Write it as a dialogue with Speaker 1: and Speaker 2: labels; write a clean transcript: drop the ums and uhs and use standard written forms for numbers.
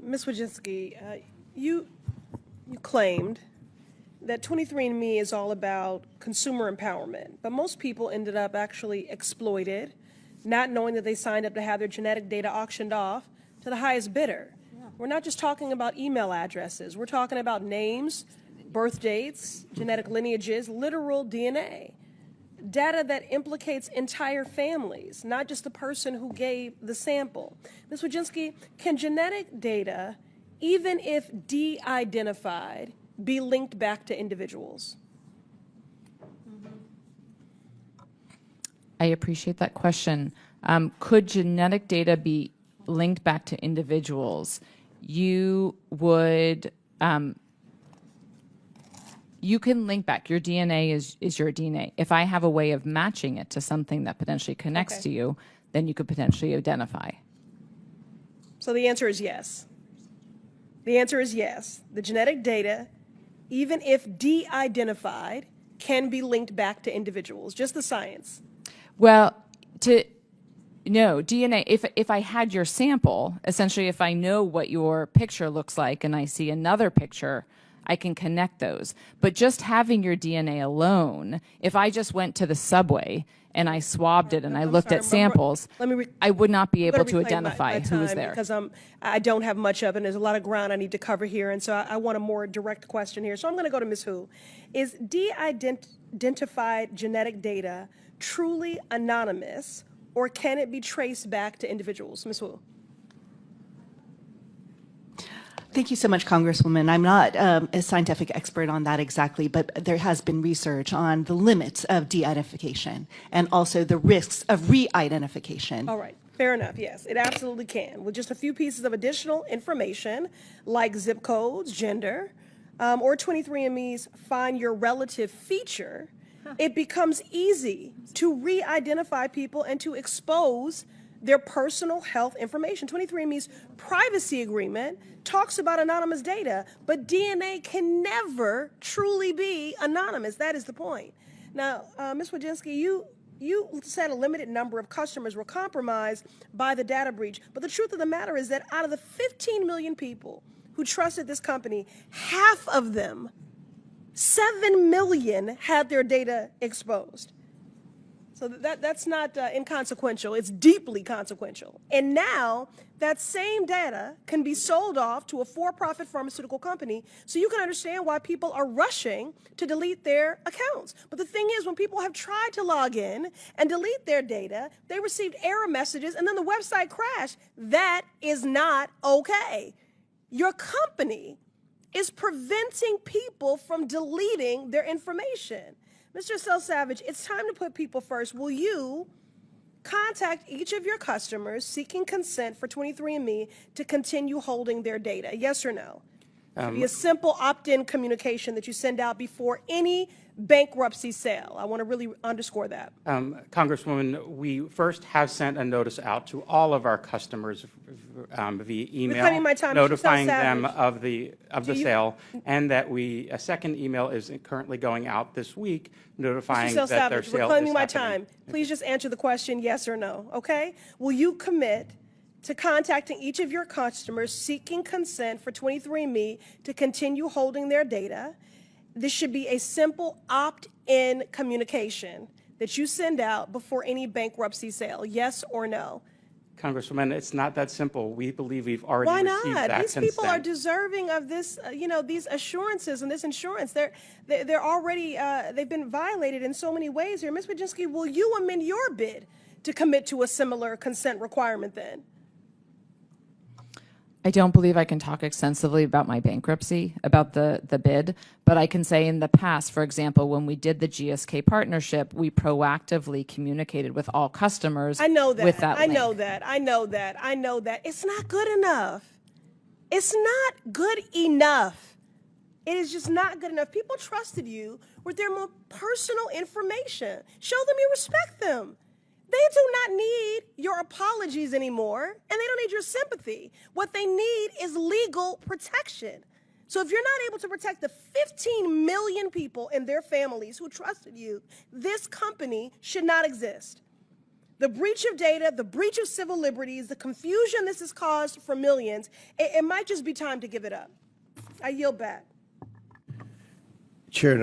Speaker 1: Ms. Wojcicki, you claimed that 23andMe is all about consumer empowerment, but most people ended up actually exploited, not knowing that they signed up to have their genetic data auctioned off to the highest bidder. Yeah. We're not just talking about email addresses. We're talking about names, birth dates, genetic lineages, literal DNA. Data that implicates entire families, not just the person who gave the sample. Ms. Wojcicki, can genetic data, even if de-identified, be linked back to individuals?
Speaker 2: I appreciate that question. Could genetic data be linked back to individuals? You would, you can link back. Your DNA is your DNA. If I have a way of matching it to something that potentially connects to you, then you could potentially identify.
Speaker 1: So the answer is yes. The answer is yes. The genetic data, even if de-identified, can be linked back to individuals, just the science.
Speaker 2: Well, no, DNA, if I had your sample, essentially if I know what your picture looks like and I see another picture, I can connect those. But just having your DNA alone, if I just went to the subway and I swabbed it and I looked at samples, I would not be able to identify who was there.
Speaker 1: Because I don't have much of it, and there's a lot of ground I need to cover here, and so I want a more direct question here. So I'm going to go to Ms. Hu. Is de-identified genetic data truly anonymous, or can it be traced back to individuals? Ms. Hu.
Speaker 3: Thank you so much, Congresswoman. I'm not a scientific expert on that exactly, but there has been research on the limits of de-identification and also the risks of re-identification.
Speaker 1: All right, fair enough, yes, it absolutely can. With just a few pieces of additional information, like zip codes, gender, or 23andMe's Find Your Relative feature, it becomes easy to re-identify people and to expose their personal health information. 23andMe's privacy agreement talks about anonymous data, but DNA can never truly be anonymous. That is the point. Now, Ms. Wojcicki, you said a limited number of customers were compromised by the data breach, but the truth of the matter is that out of the 15 million people who trusted this company, half of them, 7 million, had their data exposed. So that's not inconsequential, it's deeply consequential. And now that same data can be sold off to a for-profit pharmaceutical company, so you can understand why people are rushing to delete their accounts. But the thing is, when people have tried to log in and delete their data, they received error messages and then the website crashed. That is not okay. Your company is preventing people from deleting their information. Mr. Savage, it's time to put people first. Will you contact each of your customers seeking consent for 23andMe to continue holding their data? Yes or no? It be a simple opt-in communication that you send out before any bankruptcy sale. I want to really underscore that.
Speaker 4: Congresswoman, we first have sent a notice out to all of our customers via email, notifying them of the sale, and that a second email is currently going out this week, notifying that their sale is
Speaker 1: reclaiming my time. Please just answer the question, yes or no, okay? Will you commit to contacting each of your customers seeking consent for 23andMe to continue holding their data? This should be a simple opt-in communication that you send out before any bankruptcy sale, yes or no?
Speaker 4: Congresswoman, it's not that simple. We believe we've already received that consent.
Speaker 1: These people are deserving of this, these assurances and this insurance. They're already, they've been violated in so many ways here. Ms. Wojcicki, will you amend your bid to commit to a similar consent requirement then?
Speaker 2: I don't believe I can talk extensively about my bankruptcy, about the bid, but I can say in the past, for example, when we did the GSK partnership, we proactively communicated with all customers.
Speaker 1: I know that.
Speaker 2: With that link.
Speaker 1: I know that. It's not good enough. It's not good enough. It is just not good enough. People trusted you with their more personal information. Show them you respect them. They do not need your apologies anymore, and they don't need your sympathy. What they need is legal protection. So if you're not able to protect the 15 million people and their families who trusted you, this company should not exist. The breach of data, the breach of civil liberties, the confusion this has caused for millions, it might just be time to give it up. I yield back.
Speaker 5: Chair,